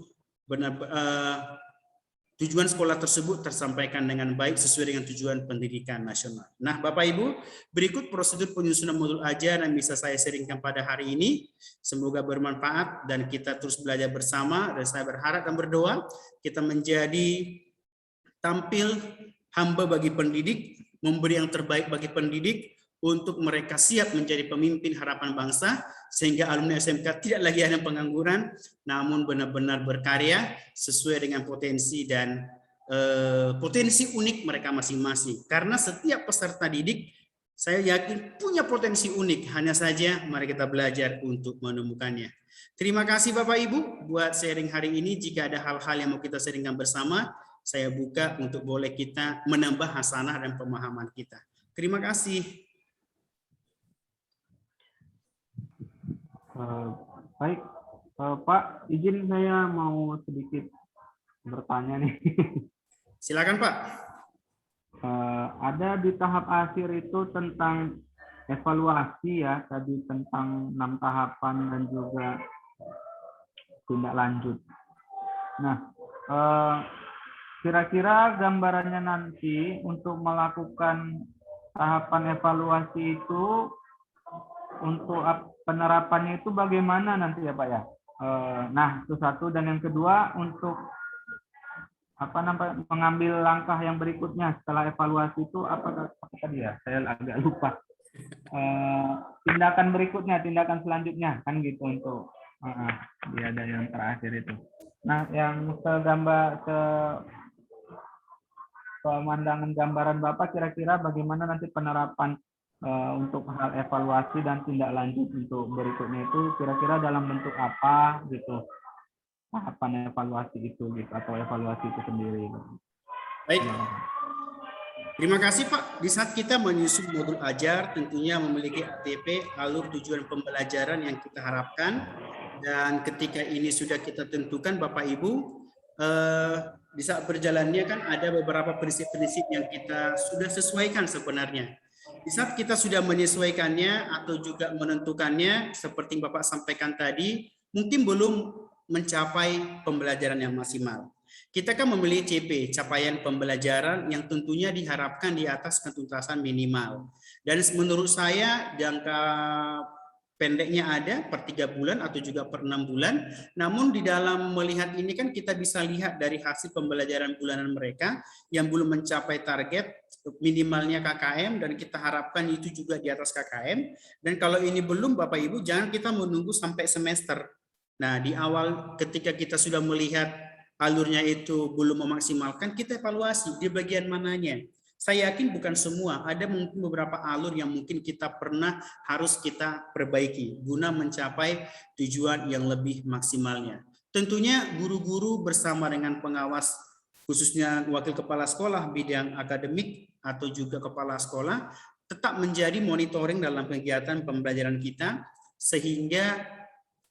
tujuan sekolah tersebut tersampaikan dengan baik sesuai dengan tujuan pendidikan nasional. Nah, Bapak Ibu, berikut prosedur penyusunan modul ajar yang bisa saya sharingkan pada hari ini. Semoga bermanfaat dan kita terus belajar bersama. Dan saya berharap dan berdoa kita menjadi tampil hamba bagi pendidik, memberi yang terbaik bagi pendidik untuk mereka siap menjadi pemimpin harapan bangsa, sehingga alumni SMK tidak lagi ada pengangguran, namun benar-benar berkarya sesuai dengan potensi dan potensi unik mereka masing-masing. Karena setiap peserta didik, saya yakin punya potensi unik, hanya saja mari kita belajar untuk menemukannya. Terima kasih Bapak Ibu buat sharing hari ini. Jika ada hal-hal yang mau kita sharingkan bersama, saya buka untuk boleh kita menambah hasanah dan pemahaman kita. Terima kasih. Baik, Pak, izin saya mau sedikit bertanya nih. Silakan Pak. Ada di tahap akhir itu tentang evaluasi ya, tadi tentang 6 tahapan dan juga tindak lanjut. Nah, kira-kira gambarannya nanti untuk melakukan tahapan evaluasi itu untuk penerapannya itu bagaimana nanti ya Pak ya? Nah, itu satu, dan yang kedua untuk mengambil langkah yang berikutnya setelah evaluasi itu apa tadi ya? Saya agak lupa. Tindakan berikutnya, tindakan selanjutnya kan gitu untuk dia ada yang terakhir itu. Nah, yang pemandangan gambaran Bapak kira-kira bagaimana nanti penerapan untuk hal evaluasi dan tindak lanjut untuk berikutnya itu kira-kira dalam bentuk apa gitu, tahapan evaluasi itu gitu, atau evaluasi itu sendiri. Baik, terima kasih Pak. Di saat kita menyusun modul ajar tentunya memiliki ATP, alur tujuan pembelajaran yang kita harapkan, dan ketika ini sudah kita tentukan Bapak Ibu, di saat berjalannya kan ada beberapa prinsip-prinsip yang kita sudah sesuaikan sebenarnya. Di saat kita sudah menyesuaikannya atau juga menentukannya, seperti Bapak sampaikan tadi, mungkin belum mencapai pembelajaran yang maksimal. Kita kan memilih CP, capaian pembelajaran yang tentunya diharapkan di atas ketuntasan minimal. Dan menurut saya jangka pendeknya ada per 3 bulan atau juga per 6 bulan. Namun di dalam melihat ini kan kita bisa lihat dari hasil pembelajaran bulanan mereka yang belum mencapai target minimalnya KKM, dan kita harapkan itu juga di atas KKM. Dan kalau ini belum Bapak Ibu, jangan kita menunggu sampai semester. Nah, di awal ketika kita sudah melihat alurnya itu belum memaksimalkan, kita evaluasi di bagian mananya. Saya yakin bukan semua, ada mungkin beberapa alur yang mungkin kita pernah harus kita perbaiki guna mencapai tujuan yang lebih maksimalnya. Tentunya guru-guru bersama dengan pengawas, khususnya wakil kepala sekolah bidang akademik atau juga kepala sekolah, tetap menjadi monitoring dalam kegiatan pembelajaran kita sehingga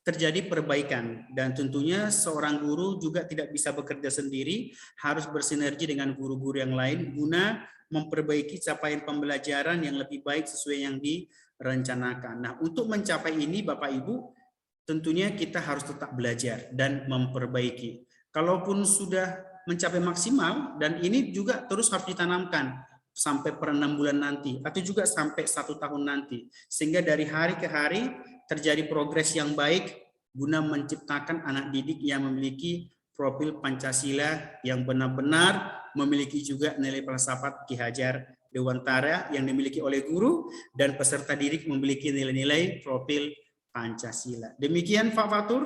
terjadi perbaikan. Dan tentunya seorang guru juga tidak bisa bekerja sendiri, harus bersinergi dengan guru-guru yang lain guna memperbaiki capaian pembelajaran yang lebih baik sesuai yang direncanakan. Nah, untuk mencapai ini Bapak Ibu, tentunya kita harus tetap belajar dan memperbaiki. Kalaupun sudah mencapai maksimal, dan ini juga terus harus ditanamkan sampai per 6 bulan nanti, atau juga sampai 1 tahun nanti, sehingga dari hari ke hari terjadi progres yang baik guna menciptakan anak didik yang memiliki profil Pancasila yang benar-benar memiliki juga nilai filsafat Ki Hajar Dewantara yang dimiliki oleh guru, dan peserta didik memiliki nilai-nilai profil Pancasila. Demikian Pak Fatur,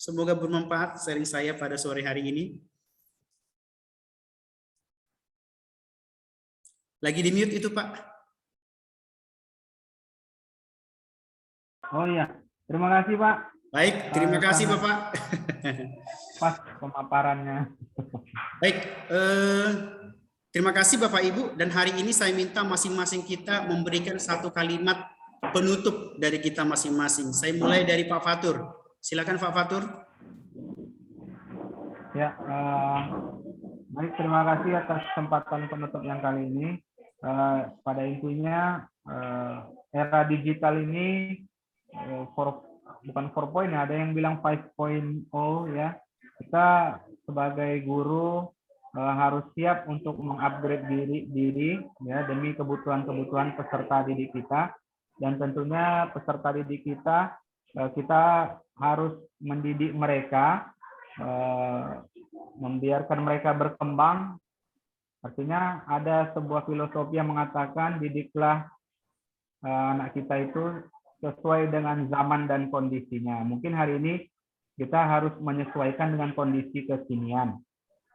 semoga bermanfaat sharing saya pada sore hari ini. Lagi di mute itu Pak. Oh iya, terima kasih Pak. Baik, terima kasih Bapak. Pas pemaparannya. Baik, terima kasih Bapak Ibu, dan hari ini saya minta masing-masing kita memberikan satu kalimat penutup dari kita masing-masing. Saya mulai dari Pak Fatur. Silakan Pak Fatur. Ya, baik, terima kasih atas kesempatan penutup yang kali ini. Pada intinya era digital ini bukan 4.0, ada yang bilang 5.0 ya. Kita sebagai guru harus siap untuk mengupgrade diri ya demi kebutuhan peserta didik kita, dan tentunya peserta didik kita harus mendidik mereka, membiarkan mereka berkembang. Artinya ada sebuah filosofi yang mengatakan didiklah anak kita itu sesuai dengan zaman dan kondisinya. Mungkin hari ini kita harus menyesuaikan dengan kondisi kekinian,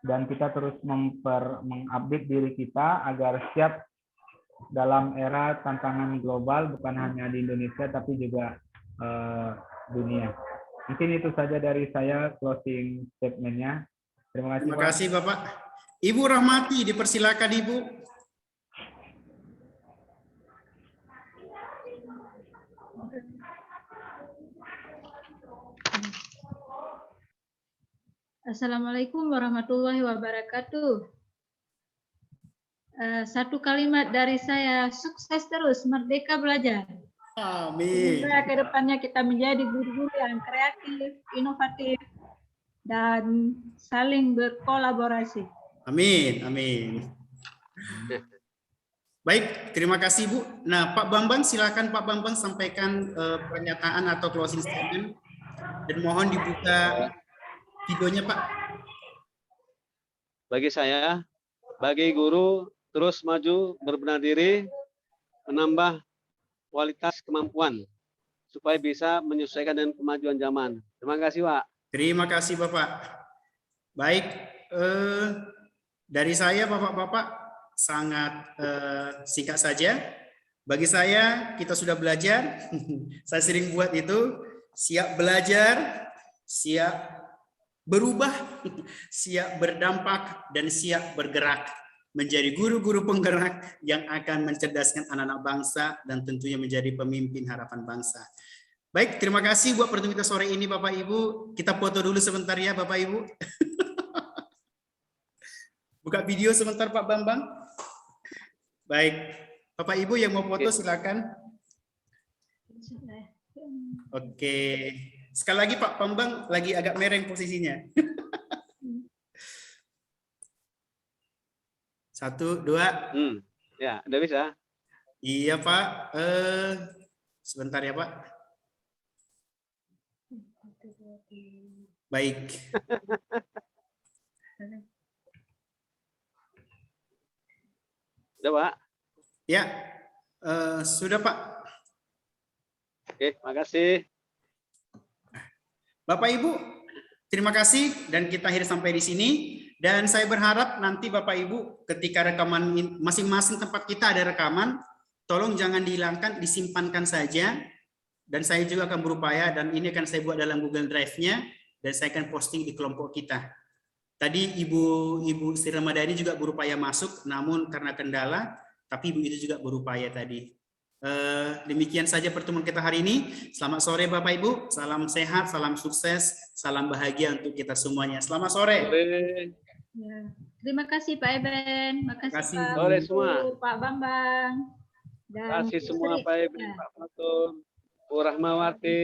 dan kita terus mengupdate diri kita agar siap dalam era tantangan global, bukan hanya di Indonesia tapi juga dunia. Mungkin itu saja dari saya closing statement-nya. Terima kasih. Terima kasih Bapak. Ibu Rahmati, dipersilakan Ibu. Assalamualaikum warahmatullahi wabarakatuh. Satu kalimat dari saya, sukses terus, merdeka belajar. Amin. Semoga ke depannya kita menjadi guru-guru yang kreatif, inovatif, dan saling berkolaborasi. Amin, amin. Baik, terima kasih Bu. Nah, Pak Bambang, silakan Pak Bambang sampaikan pernyataan atau closing statement, dan mohon dibuka videonya Pak. Bagi saya, bagi guru terus maju, berbenah diri, menambah kualitas kemampuan supaya bisa menyesuaikan dengan kemajuan zaman. Terima kasih Pak. Terima kasih Bapak. Baik, dari saya Bapak-Bapak sangat singkat saja. Bagi saya, kita sudah belajar. Saya sering buat itu, siap belajar, siap berubah, siap berdampak, dan siap bergerak menjadi guru-guru penggerak yang akan mencerdaskan anak-anak bangsa dan tentunya menjadi pemimpin harapan bangsa. Baik, terima kasih buat pertemuan kita sore ini Bapak Ibu. Kita foto dulu sebentar ya Bapak Ibu. Buka video sebentar Pak Bambang. Baik, Bapak Ibu yang mau foto silakan. Oke. Sekali lagi Pak Bambang lagi agak mereng posisinya. 1, 2. Ya, udah bisa. Iya Pak. Sebentar ya Pak. Baik. Udah Pak? Ya, sudah Pak. Oke, makasih. Bapak Ibu, terima kasih, dan kita akhiri sampai di sini. Dan saya berharap nanti Bapak Ibu ketika rekaman masing-masing tempat kita ada rekaman, tolong jangan dihilangkan, disimpankan saja. Dan saya juga akan berupaya, dan ini akan saya buat dalam Google Drive-nya, dan saya akan posting di kelompok kita. Tadi Ibu Sri Ramadhani juga berupaya masuk, namun karena kendala, tapi Ibu itu juga berupaya tadi. Demikian saja pertemuan kita hari ini. Selamat sore Bapak Ibu, salam sehat, salam sukses, salam bahagia untuk kita semuanya. Selamat sore. Ya. Terima kasih Pak Eben, makasih Pak Sore Putu, semua. Pak Bambang. Terima kasih Bu semua Sri. Pak Eben, Ya. Pak Fatum, Bu Rahmawati.